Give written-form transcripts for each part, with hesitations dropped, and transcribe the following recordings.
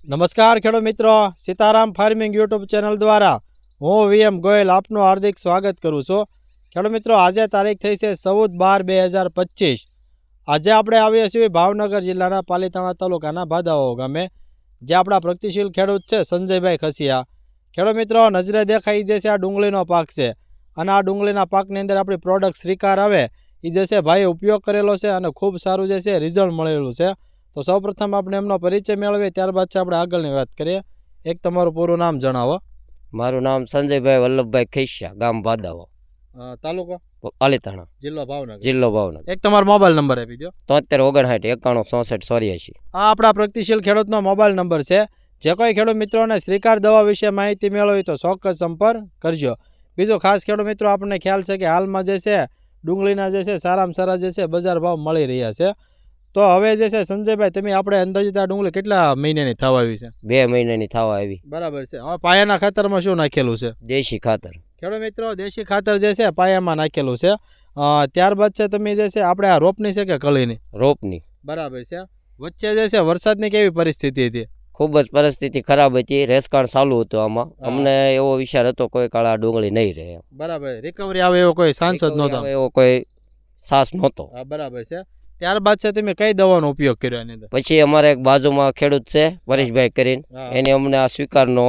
નમસ્કાર ખેડૂત મિત્રો, સીતારામ ફાર્મિંગ યુટ્યુબ ચેનલ દ્વારા હું વીએમ ગોયલ આપનું હાર્દિક સ્વાગત કરું છું. ખેડૂત મિત્રો, આજે તારીખ થઈ છે 14/12/2025. આજે આપણે આવીએ છીએ ભાવનગર જિલ્લાના પાલીતાણા તાલુકાના ભાદાઓ ગામે, જે આપણા પ્રગતિશીલ ખેડૂત છે સંજયભાઈ ખસિયા. ખેડૂત મિત્રો, નજરે દેખાઈ જે છે આ ડુંગળીનો પાક છે, અને આ ડુંગળીના પાકની અંદર આપણી પ્રોડક્ટ શ્રીકાર આવે એ જે છે ભાઈએ ઉપયોગ કરેલો છે અને ખૂબ સારું જે છે રિઝલ્ટ મળેલું છે. તો સૌપ્રથમ આપણે એમનો પરિચય મેળવીએ, ત્યારબાદ છે આપણે આગળની વાત કરીએ. એક તમારું પૂરું નામ જણાવો. મારું નામ સંજયભાઈ વલ્લભભાઈ ખસિયા, ગામ ભાદાઓ, તાલુકો પાલીતાણા, જિલ્લો ભાવનગર. એક તમારો મોબાઈલ નંબર આપી દો. 73 59 91 66 84. આ આપણા પ્રગતિશીલ ખેડૂતનો મોબાઈલ નંબર છે. જે કોઈ ખેડૂત મિત્રોને શ્રીકાર દવા વિશે માહિતી મેળવી તો ચોક્કસ સંપર્ક કરજો. બીજો ખાસ ખેડૂત મિત્રો, આપણને ખ્યાલ છે કે હાલમાં જે છે ડુંગળીના જે છે સારામાં સારા જે છે બજાર ભાવ મળી રહ્યા છે. તો હવે જે છે સંજયભાઈ, તમે આપણે અંદાજિત આ ડુંગળી કેટલા મહિનાની થવા આવી છે? 2 મહિનાની થવા આવી. બરાબર છે. હવે પાયાના ખાતરમાં શું નાખેલું છે? દેશી ખાતર. ખેડૂત મિત્રો, દેશી ખાતર જે છે પાયામાં નાખેલું છે. ત્યારબાદ છે તમે જે છે આપણે આ રોપની છે કે કળીની? રોપની. બરાબર છે. વચ્ચે જે છે વરસાદની કેવી પરિસ્થિતિ હતી? ખૂબ જ પરિસ્થિતિ ખરાબ હતી. રેસકાણ ચાલુ હતું. આમાં અમને એવો વિચાર હતો કોઈ કાળ આ ડુંગળી નહીં રહે. બરાબર. રિકવરી આવે એવો કોઈ સાંસદ નહોતો, એવો કોઈ સાસ નહોતો. બરાબર છે. ત્યારબાદ છે તમે કઈ દવાનો ઉપયોગ કર્યો એની અંદર? પછી અમારે એક બાજુમાં ખેડૂત છે પરેશભાઈ કરીને, એને અમને આ સ્વીકારનો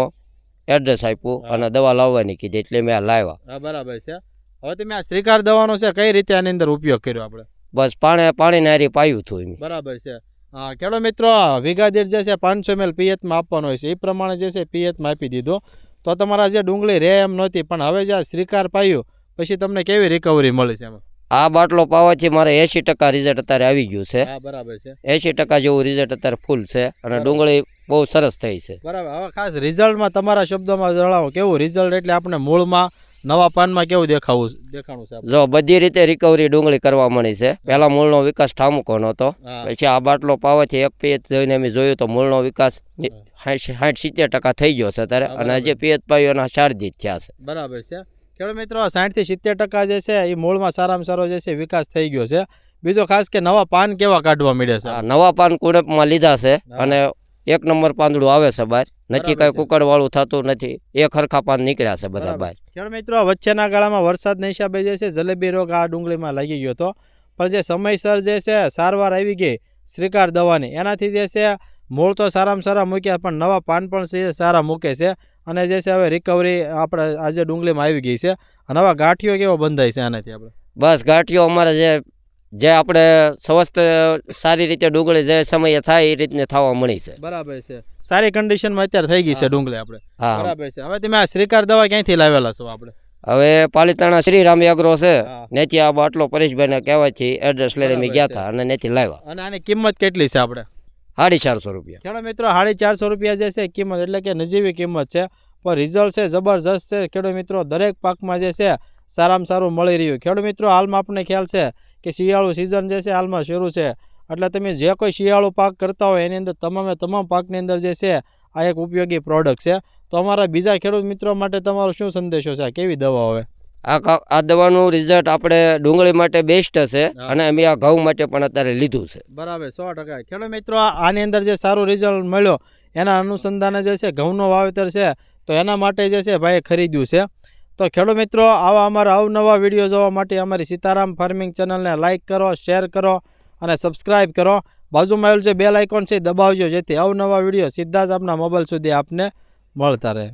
એડ્રેસ આપ્યું અને દવા લાવવાની કીધી, એટલે મેં આ લાવ્યા. બરાબર છે. હવે તમે આ શ્રીકાર દવાનો છે કઈ રીતે આની અંદર ઉપયોગ કર્યો આપણે? બસ પાણી નારી પાયું હતું. બરાબર છે. ખેડૂત મિત્રો, વીઘા દીઠ જે છે 500 ml પિયતમાં આપવાનો હોય છે. એ પ્રમાણે જે છે પિયતમાં આપી દીધો તો તમારા જે ડુંગળી રહે એમ નહોતી. પણ હવે જે શ્રીકાર પાયું પછી તમને કેવી રિકવરી મળી છે એમાં? આ બાટલો પાવાથી મારે 80% રિઝલ્ટ અત્યારે આવી ગયું છે. બરાબર છે. 80% જેવું રિઝલ્ટ અત્યારે ફૂલ છે અને ડુંગળી બહુ સરસ થઈ છે. બરાબર. હવે ખાસ રિઝલ્ટમાં તમારા શબ્દોમાં જણાવો, કેવું રિઝલ્ટ એટલે આપણે મૂળમાં નવા પાનમાં કેવું દેખાણું છે? જો બધી રીતે રિકવરી ડુંગળી કરવા મળી છે. પહેલા મૂળનો વિકાસ ઠામુકો નહોતો, પછી આ બાટલો પાવાથી એક પિયત જોઈને અમે જોયું તો મૂળનો વિકાસ 60-70% થઈ ગયો છે અત્યારે, અને જે પિયત પાયું એના 4 દિવસ થયા છે. બરાબર છે. ખેડૂત મિત્રો, 60 થી 70% જે છે એ મૂળમાં સારામાં સારો જે છે વિકાસ થઈ ગયો છે. બીજો ખાસ કે નવા પાન કેવા કાઢવા મળ્યા છે? નવા પાન કુણપમાં લીધા છે અને 1 નંબર પાંદડું આવે છે બહાર. નથી કઈ કુકડ વાળું થતું નથી. એક હરખા પાન નીકળ્યા છે બધા બહાર. ખેડૂત મિત્રો, વચ્ચેના ગાળામાં વરસાદના હિસાબે જે છે જલેબી રોગ આ ડુંગળીમાં લાગી ગયો હતો, પણ જે સમયસર જે છે સારવાર આવી ગઈ શ્રીકાર દવાની, એનાથી જે છે મૂળ તો સારામાં સારા મૂક્યા, પણ નવા પાન પણ સારા મૂકે છે. અને જે છે હવે રિકવરી આપણે આજે ડુંગળીમાં આવી ગઈ છે. અને હવે ગાંઠિયો કેવો બંધાય છે આનાથી આપણે? બસ ગાંઠિયો અમારે જે આપણે સ્વસ્થ સારી રીતે ડુંગળી જે સમયે થાય એ રીતને થવા મળી છે. બરાબર છે. સારી કન્ડિશનમાં અત્યારે થઈ ગઈ છે ડુંગળી આપણે. બરાબર છે. હવે તમે આ શ્રીકાર દવા ક્યાંથી લાવેલા છો આપણે? હવે પાલીતાણા શ્રીરામ એગ્રો છે, ત્યાંથી આ બાટલો પરેશભાઈને કહેવાથી એડ્રેસ લઈને અમે ગયા હતા અને ત્યાંથી લાવ્યા. અને આની કિંમત કેટલી છે આપણે? 450 રૂપિયા. ખેડૂત મિત્રો, 450 રૂપિયા જે છે કિંમત, એટલે કે નજીવી કિંમત છે, પણ રિઝલ્ટ છે જબરજસ્ત છે. ખેડૂત મિત્રો, દરેક પાકમાં જે છે સારામાં સારું મળી રહ્યું. ખેડૂત મિત્રો, હાલમાં આપણને ખ્યાલ છે કે શિયાળુ સિઝન જે છે હાલમાં શરૂ છે, એટલે તમે જે કોઈ શિયાળુ પાક કરતા હોય એની અંદર તમામ પાકની અંદર જે છે આ એક ઉપયોગી પ્રોડક્ટ છે. તો અમારા બીજા ખેડૂત મિત્રો માટે તમારો શું સંદેશો છે? કેવી દવા હવે? આ દવાનું રિઝલ્ટ આપણે ડુંગળી માટે બેસ્ટ છે અને અમે આ ઘઉં માટે પણ અત્યારે લીધું છે. બરાબર, 100%. ખેડૂત મિત્રો, આની અંદર જે સારું રિઝલ્ટ મળ્યો એના અનુસંધાને જે છે ઘઉંનો વાવેતર છે, તો એના માટે જે છે ભાઈએ ખરીદ્યું છે. તો ખેડૂત મિત્રો, આવા અમારા અવનવા વિડીયો જોવા માટે અમારી સીતારામ ફાર્મિંગ ચેનલને લાઇક કરો, શેર કરો અને સબસ્ક્રાઈબ કરો. બાજુમાં આવેલું જે બેલ આઇકોન છે દબાવજો, જેથી અવનવા વિડીયો સીધા જ આપના મોબાઈલ સુધી આપને મળતા રહે.